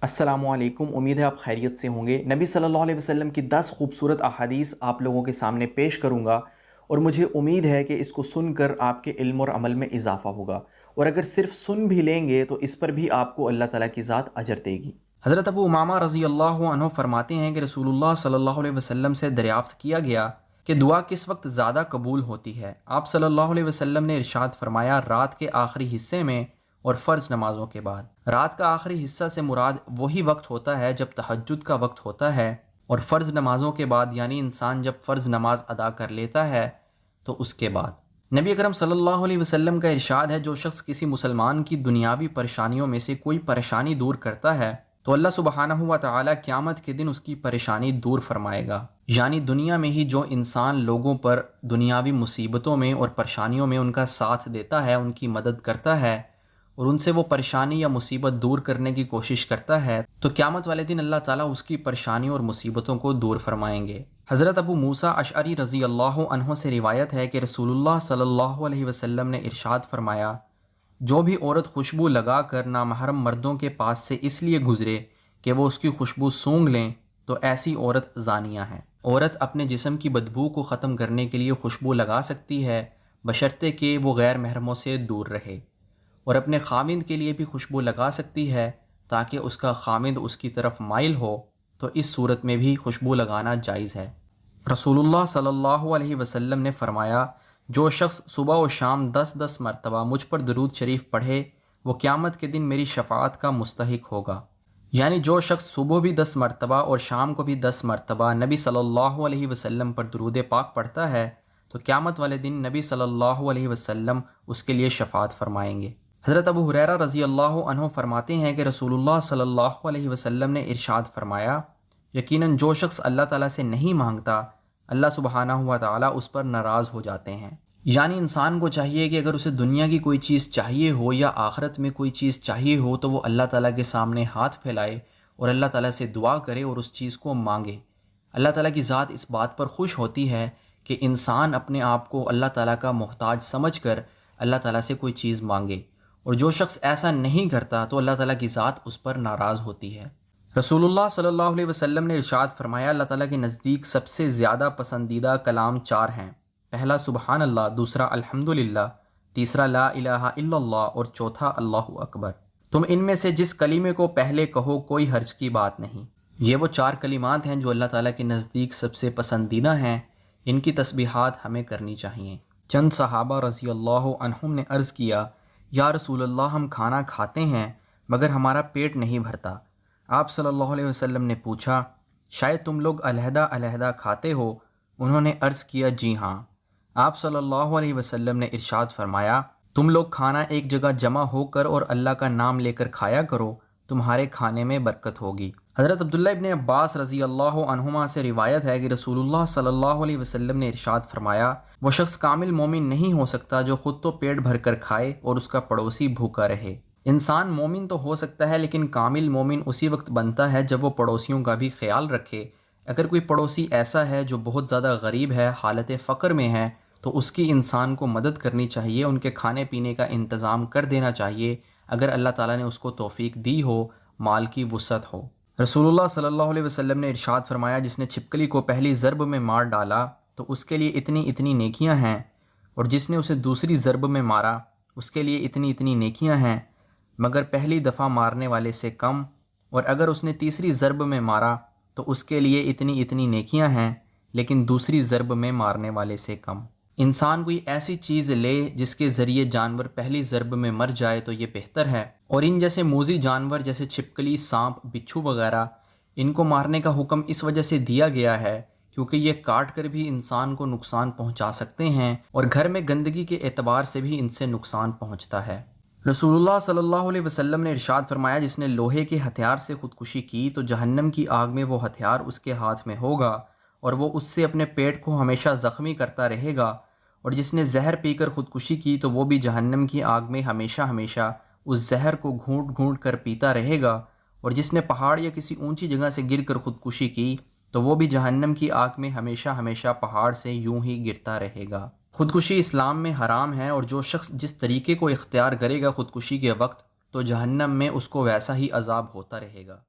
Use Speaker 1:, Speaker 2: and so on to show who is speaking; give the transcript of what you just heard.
Speaker 1: السلام علیکم، امید ہے آپ خیریت سے ہوں گے۔ نبی صلی اللہ علیہ وسلم کی 10 خوبصورت احادیث آپ لوگوں کے سامنے پیش کروں گا، اور مجھے امید ہے کہ اس کو سن کر آپ کے علم اور عمل میں اضافہ ہوگا، اور اگر صرف سن بھی لیں گے تو اس پر بھی آپ کو اللہ تعالیٰ کی ذات اجر دے گی۔ حضرت ابو امامہ رضی اللہ عنہ فرماتے ہیں کہ رسول اللہ صلی اللہ علیہ وسلم سے دریافت کیا گیا کہ دعا کس وقت زیادہ قبول ہوتی ہے؟ آپ صلی اللہ علیہ وسلم نے ارشاد فرمایا، رات کے آخری حصے میں اور فرض نمازوں کے بعد۔ رات کا آخری حصہ سے مراد وہی وقت ہوتا ہے جب تہجد کا وقت ہوتا ہے، اور فرض نمازوں کے بعد یعنی انسان جب فرض نماز ادا کر لیتا ہے تو اس کے بعد۔ نبی اکرم صلی اللہ علیہ وسلم کا ارشاد ہے، جو شخص کسی مسلمان کی دنیاوی پریشانیوں میں سے کوئی پریشانی دور کرتا ہے تو اللہ سبحانہ و تعالی قیامت کے دن اس کی پریشانی دور فرمائے گا۔ یعنی دنیا میں ہی جو انسان لوگوں پر دنیاوی مصیبتوں میں اور پریشانیوں میں ان کا ساتھ دیتا ہے، ان کی مدد کرتا ہے اور ان سے وہ پریشانی یا مصیبت دور کرنے کی کوشش کرتا ہے، تو قیامت والے دن اللہ تعالیٰ اس کی پریشانیوں اور مصیبتوں کو دور فرمائیں گے۔ حضرت ابو موسیٰ اشعری رضی اللہ عنہ سے روایت ہے کہ رسول اللہ صلی اللہ علیہ وسلم نے ارشاد فرمایا، جو بھی عورت خوشبو لگا کر نامحرم مردوں کے پاس سے اس لیے گزرے کہ وہ اس کی خوشبو سونگھ لیں تو ایسی عورت زانیہ ہے۔ عورت اپنے جسم کی بدبو کو ختم کرنے کے لیے خوشبو لگا سکتی ہے، بشرطے کہ وہ غیر محرموں سے دور رہے، اور اپنے خامند کے لیے بھی خوشبو لگا سکتی ہے تاکہ اس کا خامند اس کی طرف مائل ہو، تو اس صورت میں بھی خوشبو لگانا جائز ہے۔ رسول اللہ صلی اللہ علیہ وسلم نے فرمایا، جو شخص صبح و شام 10 مرتبہ مجھ پر درود شریف پڑھے وہ قیامت کے دن میری شفاعت کا مستحق ہوگا۔ یعنی جو شخص صبح بھی 10 مرتبہ اور شام کو بھی 10 مرتبہ نبی صلی اللہ علیہ وسلم پر درود پاک پڑھتا ہے تو قیامت والے دن نبی صلی اللہ علیہ وسلم اس کے لیے شفاعت فرمائیں گے۔ حضرت ابو ہریرہ رضی اللہ عنہ فرماتے ہیں کہ رسول اللہ صلی اللہ علیہ وسلم نے ارشاد فرمایا، یقیناً جو شخص اللہ تعالیٰ سے نہیں مانگتا اللہ سبحانہ و تعالیٰ اس پر ناراض ہو جاتے ہیں۔ یعنی انسان کو چاہیے کہ اگر اسے دنیا کی کوئی چیز چاہیے ہو یا آخرت میں کوئی چیز چاہیے ہو تو وہ اللہ تعالیٰ کے سامنے ہاتھ پھیلائے اور اللہ تعالیٰ سے دعا کرے اور اس چیز کو مانگے۔ اللہ تعالیٰ کی ذات اس بات پر خوش ہوتی ہے کہ انسان اپنے آپ کو اللہ تعالیٰ کا محتاج سمجھ کر اللہ تعالیٰ سے کوئی چیز مانگے، اور جو شخص ایسا نہیں کرتا تو اللہ تعالیٰ کی ذات اس پر ناراض ہوتی ہے۔ رسول اللہ صلی اللہ علیہ وسلم نے ارشاد فرمایا، اللہ تعالیٰ کے نزدیک سب سے زیادہ پسندیدہ کلام 4 ہیں۔ پہلا سبحان اللہ، دوسرا الحمدللہ، تیسرا لا الہ الا اللہ، اور چوتھا اللہ اکبر۔ تم ان میں سے جس کلمے کو پہلے کہو کوئی حرج کی بات نہیں۔ یہ وہ 4 کلمات ہیں جو اللہ تعالیٰ کے نزدیک سب سے پسندیدہ ہیں، ان کی تسبیحات ہمیں کرنی چاہیے۔ چند صحابہ رضی اللہ عنہم نے عرض کیا، یا رسول اللہ، ہم کھانا کھاتے ہیں مگر ہمارا پیٹ نہیں بھرتا۔ آپ صلی اللہ علیہ وسلم نے پوچھا، شاید تم لوگ علیحدہ علیحدہ کھاتے ہو؟ انہوں نے عرض کیا، جی ہاں۔ آپ صلی اللہ علیہ وسلم نے ارشاد فرمایا، تم لوگ کھانا ایک جگہ جمع ہو کر اور اللہ کا نام لے کر کھایا کرو، تمہارے کھانے میں برکت ہوگی۔ حضرت عبداللہ ابن عباس رضی اللہ عنہما سے روایت ہے کہ رسول اللہ صلی اللہ علیہ وسلم نے ارشاد فرمایا، وہ شخص کامل مومن نہیں ہو سکتا جو خود تو پیٹ بھر کر کھائے اور اس کا پڑوسی بھوکا رہے۔ انسان مومن تو ہو سکتا ہے لیکن کامل مومن اسی وقت بنتا ہے جب وہ پڑوسیوں کا بھی خیال رکھے۔ اگر کوئی پڑوسی ایسا ہے جو بہت زیادہ غریب ہے، حالت فقر میں ہے، تو اس کی انسان کو مدد کرنی چاہیے، ان کے کھانے پینے کا انتظام کر دینا چاہیے اگر اللہ تعالیٰ نے اس کو توفیق دی ہو، مال کی وسعت ہو۔ رسول اللہ صلی اللہ علیہ وسلم نے ارشاد فرمایا، جس نے چھپکلی کو پہلی ضرب میں مار ڈالا تو اس کے لیے اتنی اتنی نیکیاں ہیں، اور جس نے اسے دوسری ضرب میں مارا اس کے لیے اتنی اتنی نیکیاں ہیں، مگر پہلی دفعہ مارنے والے سے کم، اور اگر اس نے تیسری ضرب میں مارا تو اس کے لیے اتنی اتنی نیکیاں ہیں لیکن دوسری ضرب میں مارنے والے سے کم۔ انسان کوئی ایسی چیز لے جس کے ذریعے جانور پہلی ضرب میں مر جائے تو یہ بہتر ہے، اور ان جیسے موذی جانور جیسے چھپکلی، سانپ، بچھو وغیرہ، ان کو مارنے کا حکم اس وجہ سے دیا گیا ہے کیونکہ یہ کاٹ کر بھی انسان کو نقصان پہنچا سکتے ہیں، اور گھر میں گندگی کے اعتبار سے بھی ان سے نقصان پہنچتا ہے۔ رسول اللہ صلی اللہ علیہ وسلم نے ارشاد فرمایا، جس نے لوہے کے ہتھیار سے خودکشی کی تو جہنم کی آگ میں وہ ہتھیار اس کے ہاتھ میں ہوگا اور وہ اس سے اپنے پیٹ کو ہمیشہ زخمی کرتا رہے گا، اور جس نے زہر پی کر خودکشی کی تو وہ بھی جہنم کی آگ میں ہمیشہ ہمیشہ اس زہر کو گھونٹ گھونٹ کر پیتا رہے گا، اور جس نے پہاڑ یا کسی اونچی جگہ سے گر کر خودکشی کی تو وہ بھی جہنم کی آگ میں ہمیشہ ہمیشہ پہاڑ سے یوں ہی گرتا رہے گا۔ خودکشی اسلام میں حرام ہے، اور جو شخص جس طریقے کو اختیار کرے گا خودکشی کے وقت تو جہنم میں اس کو ویسا ہی عذاب ہوتا رہے گا۔